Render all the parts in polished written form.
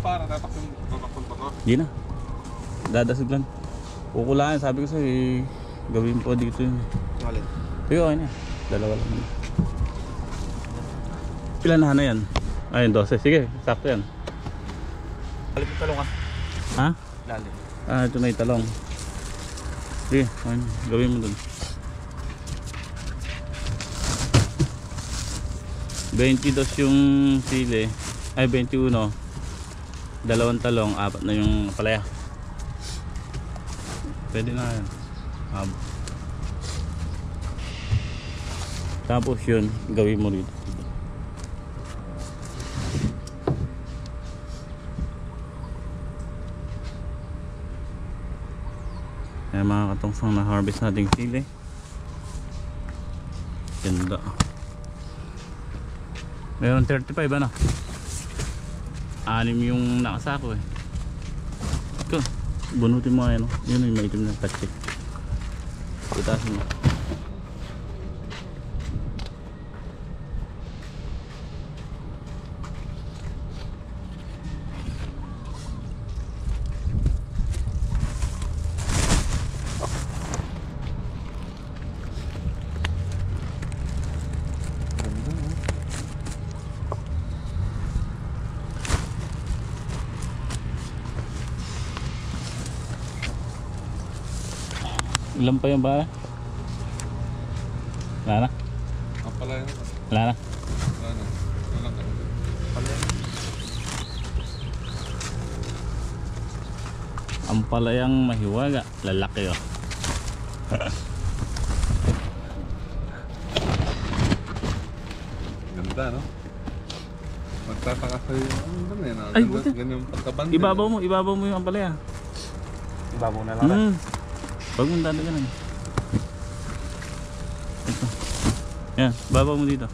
para tatakon pa ko. Hindi na. Dadasig lang. Kukulaan, sabi ko sa'yo, gawin po dito yun. Alin? Sige, okay na. Dalawa lang naman. Ilan na yan? Ayun, 12. Sige, sakto yan. Lalim yung talong Ha? Lalim. Ito na yung talong. Sige, ayun, gawin mo dun. 22 yung sili. Ay, 21. Dalawang talong, 4 na yung palaya. Pwede na yan. Tapos yun, gawin mo rito. Ayan mga katongsong, na harvest nating sili. Ganda. Meron 35 ano? 6 yung nakasako eh. Ito, bunutin mo yan. Yun yung maitim na plastic. Putasin mo. Ilan pa yung bala? Wala na? Ang palaya na. Wala na? Wala na. Wala na. Ang palayang mahiwaga, lalaki oh. Ganda no? Magtataka sa'yo ano ba yan? Ay, buti. Ganyan pagkabanda. Ibabaw mo yung ampalaya. Ibabaw na lang. Huwag mong dadaganan. Ito. Yan, babaw mo dito.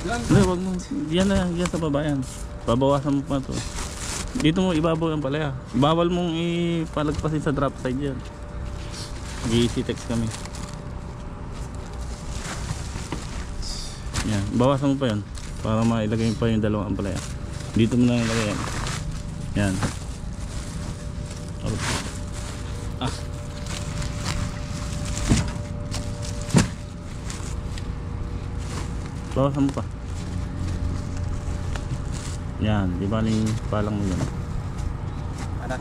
Hindi, huwag mo. Yan na, yan sa baba yan. Babawasan mo pa ito. Dito mo ibabaw yung palaya. Bawal mong ipalagpasin sa drop side yan. Mag-easy text kami. Yan, bawasan mo pa yan. Para mailagay mo pa yung dalawang palaya. Dito mo na ilagay yan. Yan. Bawasan mo pa. Yan, di ba yung palang mo yun? Anak.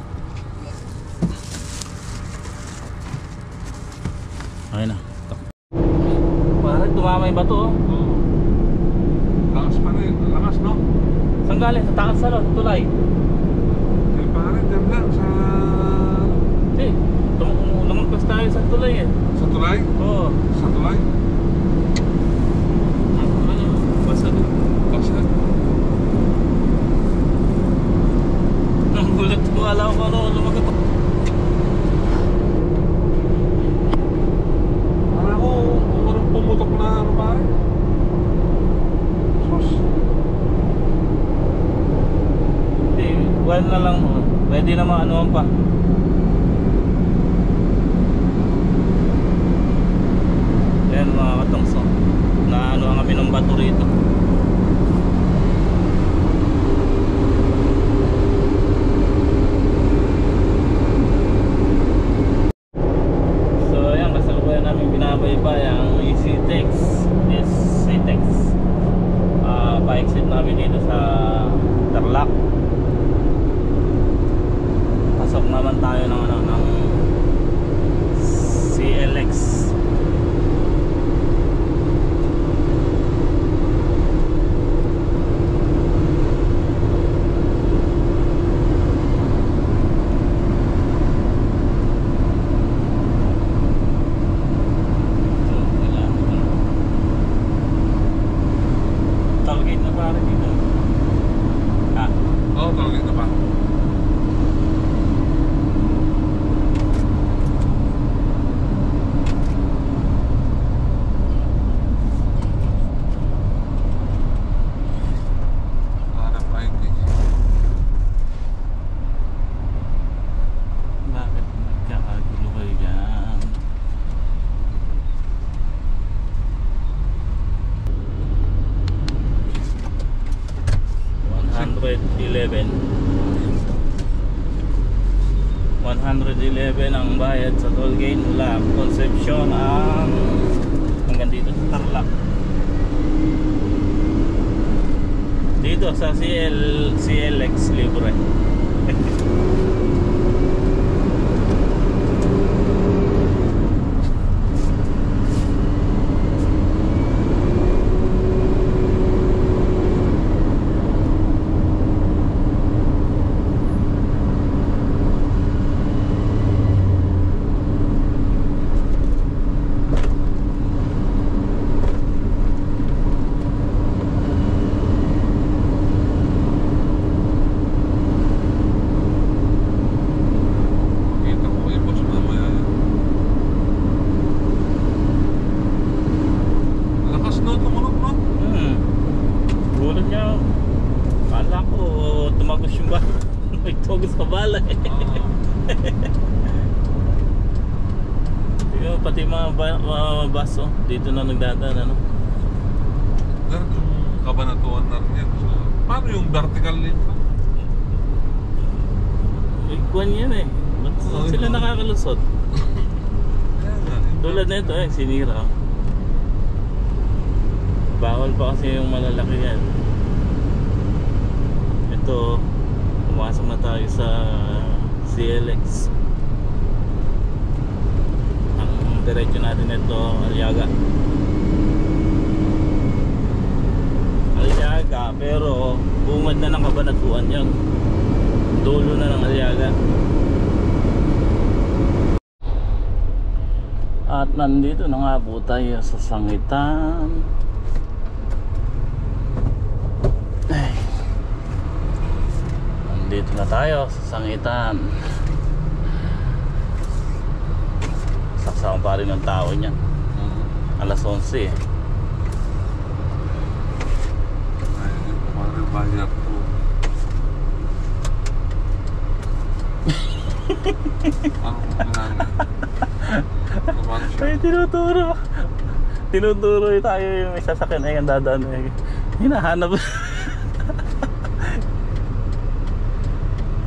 Okay na. Parang tumama yung bato oh. Oo. Lakas pa rin. Lakas no? Saan galing? Sa takas sa tulay? Eh pare, dyan lang sa... Hindi. Lumagpas tayo sa tulay eh. Sa tulay? Oo. Sa tulay? Basta doon. Basta? Ang gulat ko, alam ko ano lumagat. Para ako, kung pumutok na ano pare? Sus. Hindi, well na lang oh. Pwede na maanuhan pa. Yan mga katongso. Naano kami ng bato rito. So ayan, kasalukuyan namin binabaybay ang EasyTex. Pa-exit namin dito sa Tarlac. Pasok naman tayo ng CLX. Tollgate na pare dito. Oo, tawagin na pa. 111 ang bayad sa toll gate mula Concepcion hanggang dito sa Tarlac. Dito sa CLX libre. Kita ko yung boss mamaya yan. Lakas no, tumunog no? Gulat niya. Kala ko tumagos yung bala. May tugos sa bala eh. Tingnan mo, pati mga baso dito na nagdadaan ano. Ganun yung kabanatuan na rin yan. So, paano yung vertical lane pa? Ikuan yan eh. Ba't sila nakakalusot? Kaya nga, yung Tulad na ito eh, sinira. Bawal pa kasi yung malalaki yan. Ito, pumasok na tayo sa CLX. Ang diretso natin ito, Aliaga. Aliaga, pero bungad na ng Kabanatuan yan. Dulo na ng Aliaga. At nandito na nga po tayo sa Sangitan. Ay. Nandito na tayo sa Sangitan. Saksama pa rin ng tao niyan. Alas 11 eh. ayun yung kumarin bayar to. Anong nangyari? Kumano siya? Ay, tinuturo tayo yung may sasakyan ay ang dadaan eh. Hinahanap.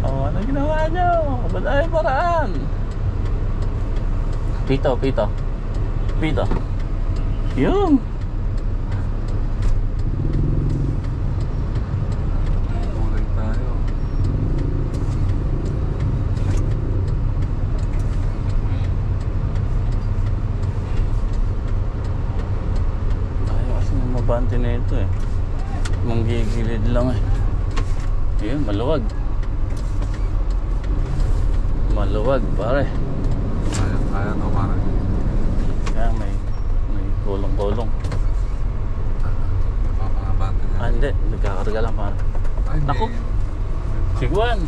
Oh, ano ginawa nyo? Ba't ay paraan? Pito yun. Kulay tayo. Ayaw kasi mabante na ito eh. Manggigilid lang eh. Yun, maluwag pare. Kaya no, parang Kaya may kulong-kulong. napapangabante niya. Hindi, nagkakarga lang pare. Ay, hindi. Naku. Si Juan,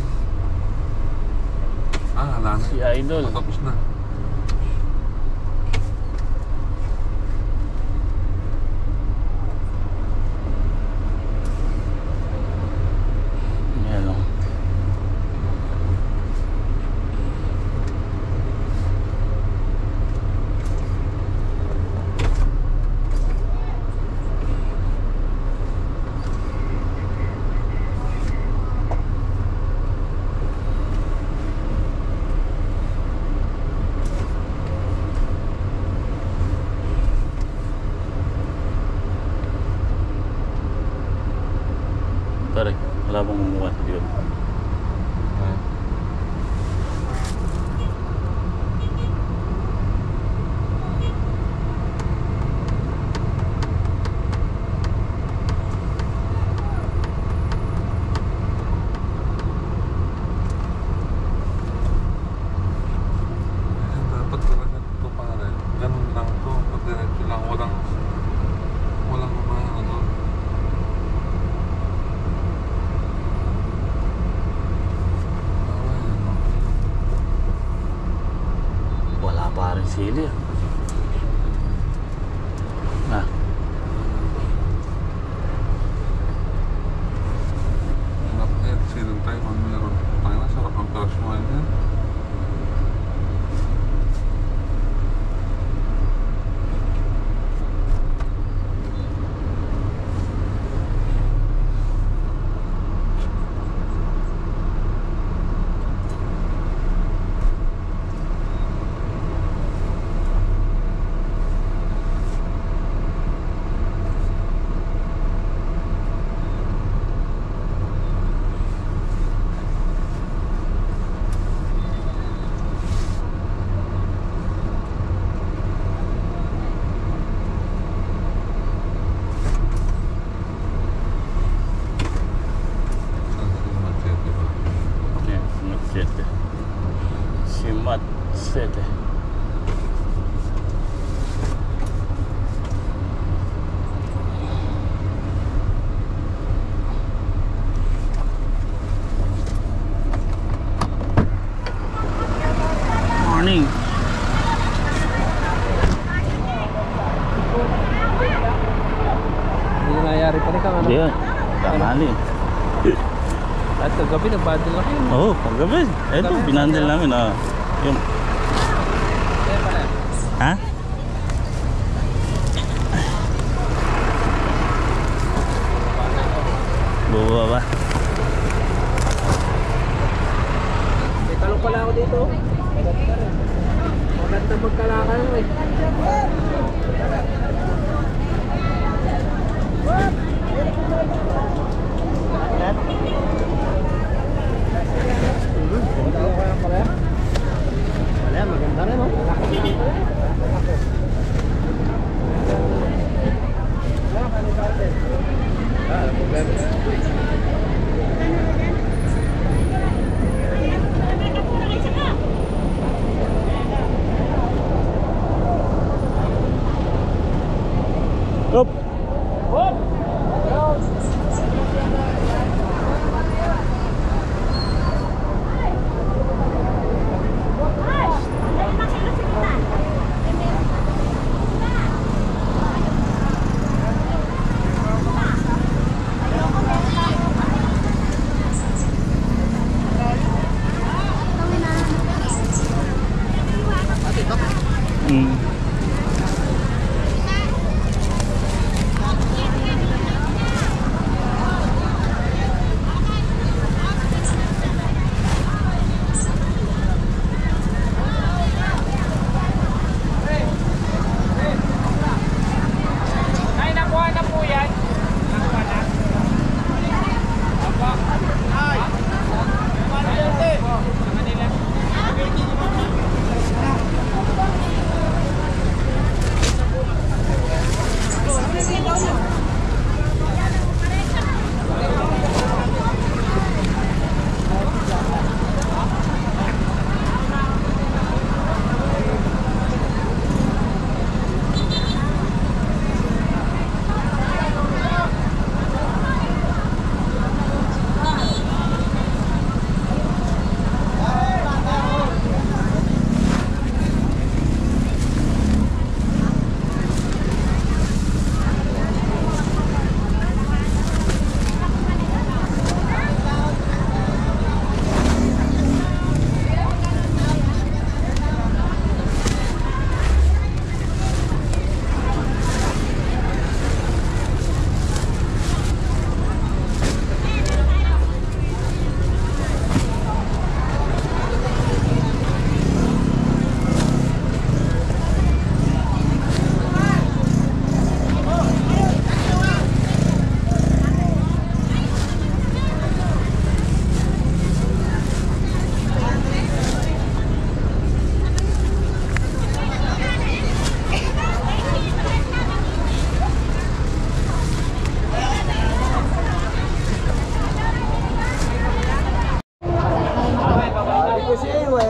Wala na. si Idol. Tapos na. Yan o. Pare, wala bang mumuha sa likod? Dapat talaga ito pare. Ganun lang to. Pag-diretso lang. Walang mga ano. tanghali ka, ano? Hindi yan. Tanghali. At kagabi, nag-bundle lang yun. Oo, paggabi. Ito, binandil namin. Yung... Ha? Buwa ba? May talong pala ako dito. Maganda magkalakan mo eh. Wala, maganda rin oh. Up.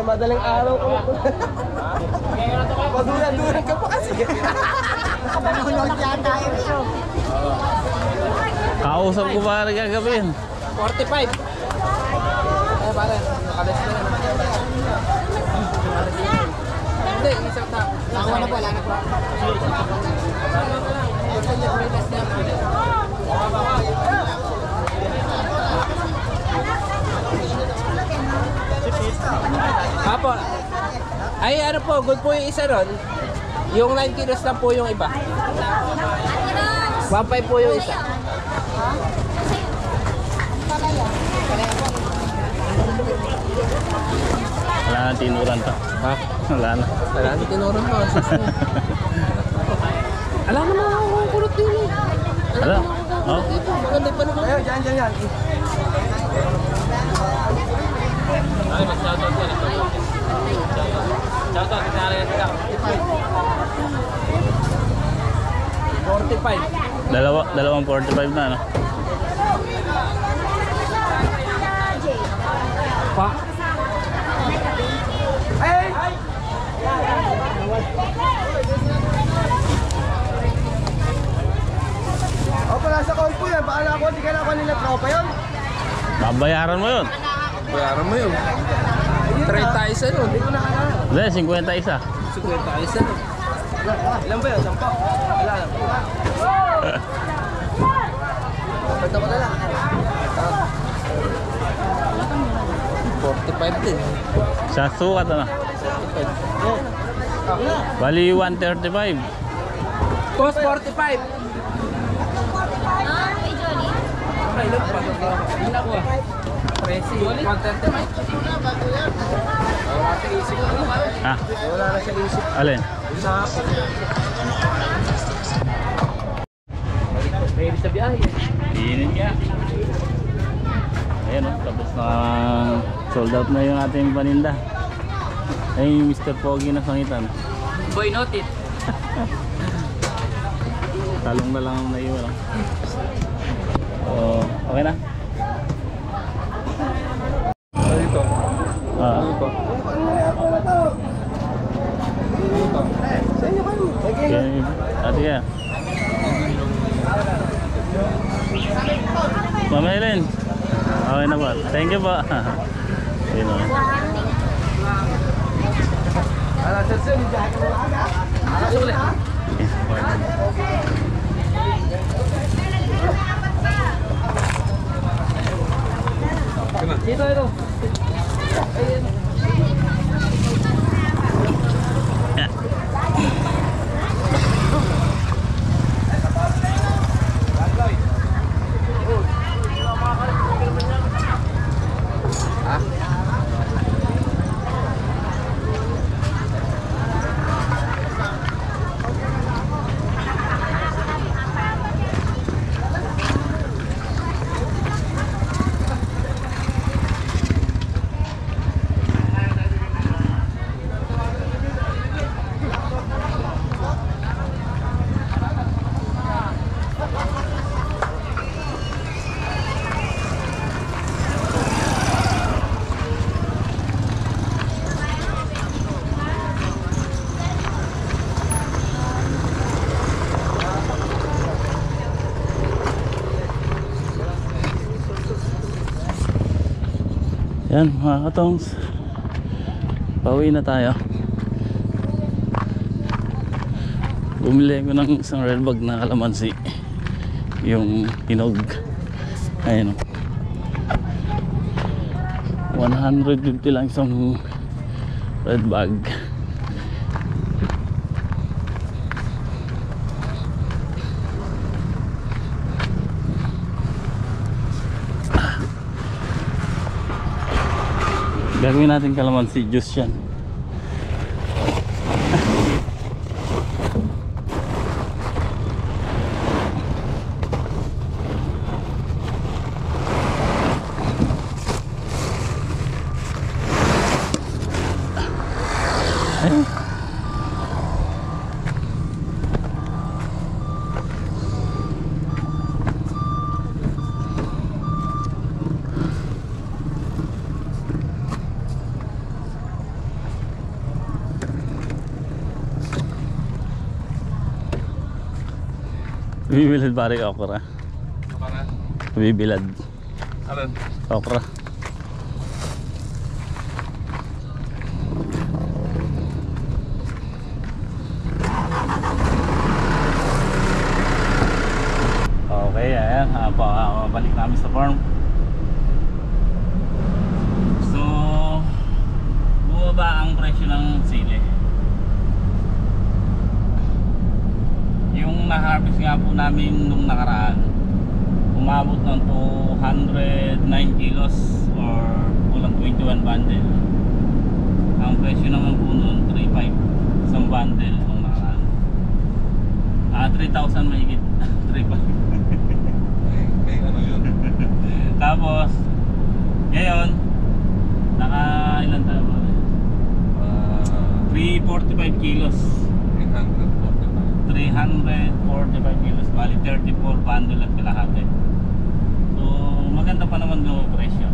Madaling araw ko. Madulan-dulan ka pa kasi. Nanonood yata yung show. Kausap ko ba rin kagabi? 45. Pare, nakalis na yan. Hindi, isang na. Wala na po, wala na po. Apo. Ay ano po, good po yung isa ron. Yung 9 kilos lang po yung iba. 1.5 po yung isa. Wala na tinuran to. Ha? Wala na. Wala na tinuran mo. Alam mo na ako kung kulot din eh. Wala. Oh. Maganda pa naman. Ayaw, dyan. Ay, mag-shoutout ka na. Shoutout, kasari na sila. 45. Dalawang 45 na, no? Pa. Hey! O, pala sa call po yan. Baala ako, di ka na ako nila tropa yun. Babayaran mo yun. Bayaran mo yun. 30 isa yun. Hindi ko na kaya. Hindi, 50 isa. 50 isa yun. Ilan ba yun? 10? Wala lang. Ito ko na lang. 45 din. Sa sukat na. Bali 135. Cost 45. Okay, look pa. Hindi na ko ah. Presi, 135. Wala sa isip ko. Ha? Wala na sa isip. Alin? Sa ready sa biyahe. Init ka. Ayan o, tapos na sold out na yung ating paninda. Ay, Mr. Pogi na sangitan. Boy noted. Talong na lang ang naiwan. Oh, okay na? Dito. Ah. Okay, ate ka. Mama Helen. Okay na ba? Thank you po. Ayun o. Dito, ito. Yan mga katongs, pauwi na tayo. Bumili ko ng isang red bag na kalamansi, yung hinog. Ayun o, 150 lang isang red bag. Gagawin natin kalamansi juice yan. Bibilad pare okra. Para? Bibilad Alin? okra. Okay, ayan. Balik namin sa farm. So, bumaba ang presyo ng sili. Yung na-harvest nga po namin nung nakaraan, umabot ng 209 kilos or kulang 21 bundle. Ang presyo naman po noon 3.5 isang bundle nung nakaraan. 3,000 mahigit. 3.5. May ano yun? Tapos ngayon naka ilan tayo ba? 345 kilos. 345 kilos, bali 34 bundle at kalahati. So maganda pa naman yung presyo.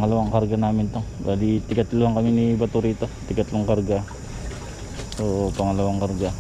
pangalawang karga namin to. Bali tigatlo lang kami ni Bato rito, tigatlong karga. So pangalawang karga.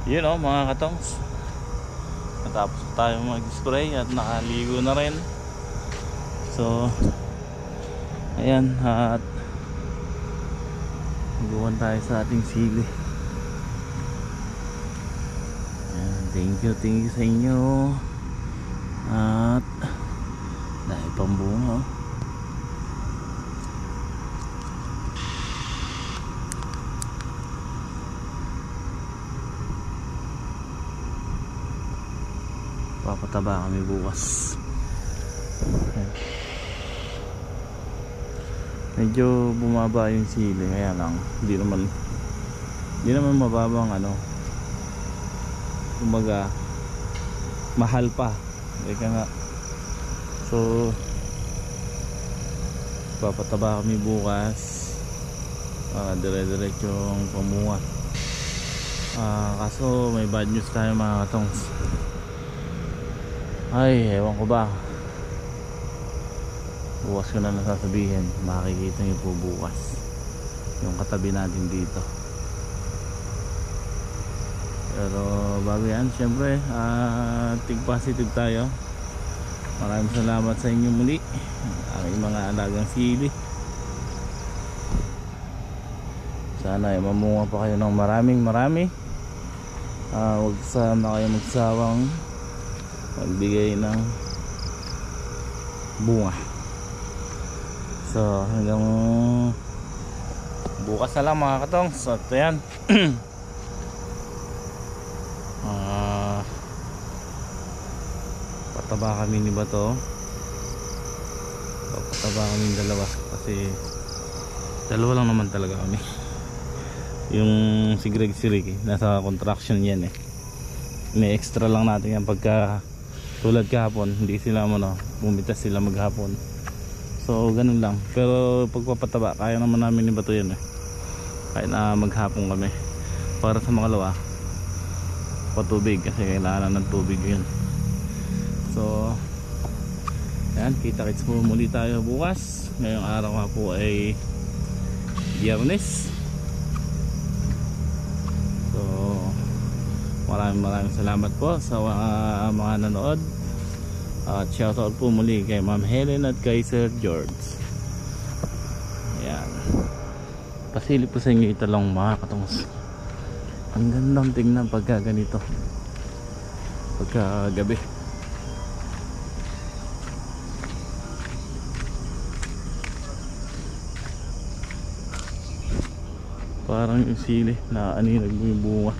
Yun o mga katongs, natapos tayo mag-spray at nakaligo na rin. So ayan, at magawan tayo sa ating sili. Ayan, thank you sa inyo. At dahil pambunga oh. Papataba kami bukas. Medyo bumaba yung sili, kaya lang hindi naman mababang ano, kumbaga mahal pa, kaya nga. So papataba kami bukas para dire-diretsong pamunga. Kaso may bad news tayo mga katongs. Ay, ewan ko ba, bukas ko na nasasabihin. Makikita nyo po bukas yung katabi natin dito. Pero bago yan, syempre think positive tayo. Maraming salamat sa inyo muli, aking mga alagang sili. Sana ay mamunga pa kayo ng marami. Huwag sana kayo magsawang magbigay ng bunga. So hanggang bukas na lang mga katong. So ito yan. Pataba kami ni Bato. Pataba kami dalawa kasi dalawa lang naman talaga kami. Yung si Greg Ricky nasa contraction yan eh. May extra lang natin yan pagka tulad kahapon, hindi sila bumitas sila maghapon. So ganun lang. Pero pagpapataba, kaya naman namin ni Bato yan eh. Kahit na maghapon kami. Para sa makalawa, patubig kasi kailangan ng tubig yun. So yan, kita-kits po muli tayo bukas. Ngayong araw nga po ay Biyernes. So maraming salamat po sa mga nanood. At shoutout po muli kay Ma'am Helen at kay Sir George. Ayan, pasilip po sa inyo ito lang mga katungs. Ang gandang tingnan pagka ganito, pagka gabi. Parang yung sili na aninag mo yung bunga.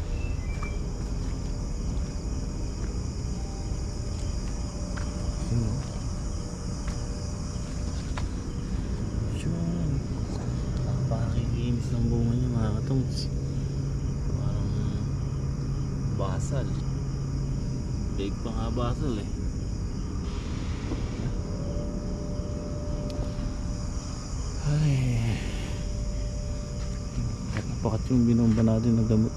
Napakakikinis ng bunga niya mga katungs. Basal. Big pa nga Basal eh. Ay, napakat yung binomba natin na gamot.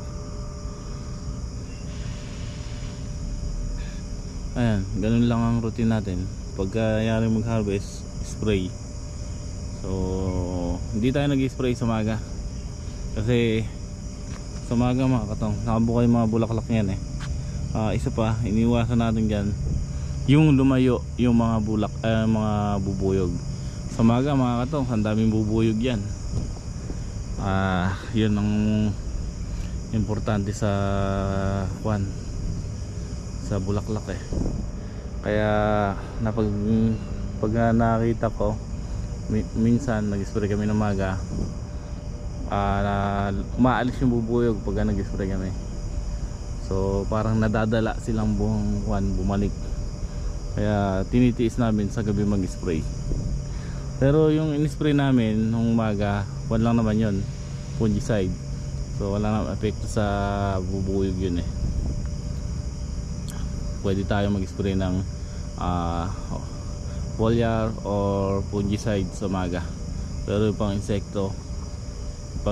Ayan, ganun lang ang routine natin. Pagka yari mag-harvest, spray. So, hindi tayo nag-spray sa maga. Kasi sa maga mga katong, nakabukay mga bulaklak yan eh. Isa pa, iniwasan natin dyan yung lumayo, yung mga bulak, mga bubuyog. Sa maga mga katong, ang daming bubuyog yan. Yun ang importante sa sa bulaklak eh. Kaya pag nakita ko, minsan nag-spray kami ng maga, umaalis yung bubuyog pag nag-spray kami. So parang nadadala silang buong bumalik. Kaya tinitiis namin sa gabi mag-spray. Pero yung in-spray namin nung umaga, lang naman yun, fungicide. So wala namang epekto sa bubuyog yun eh. Pwede tayo mag-spray ng foliar or fungicide sa umaga. Pero yung pang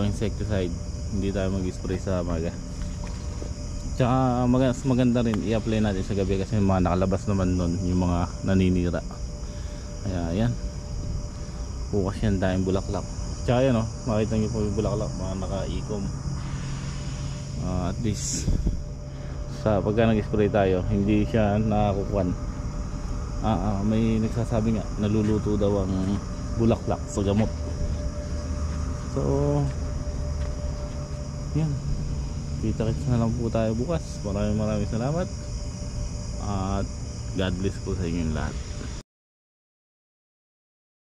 insecticide, hindi tayo mag-spray sa umaga. Tsaka maganda rin i-apply natin sa gabi kasi mga nakalabas naman nun yung mga naninira. Kaya yan, bukas yan tayong bulaklak. Tsaka yan o, makita nyo po yung bulaklak, mga naka-ikom. At least pagka nag-spray tayo, hindi siya nakakukuhan. May nagsasabi nga, naluluto daw ang bulaklak sa gamot. So yan, kita-kits na lang po tayo bukas. Maraming salamat at God bless po sa inyong lahat.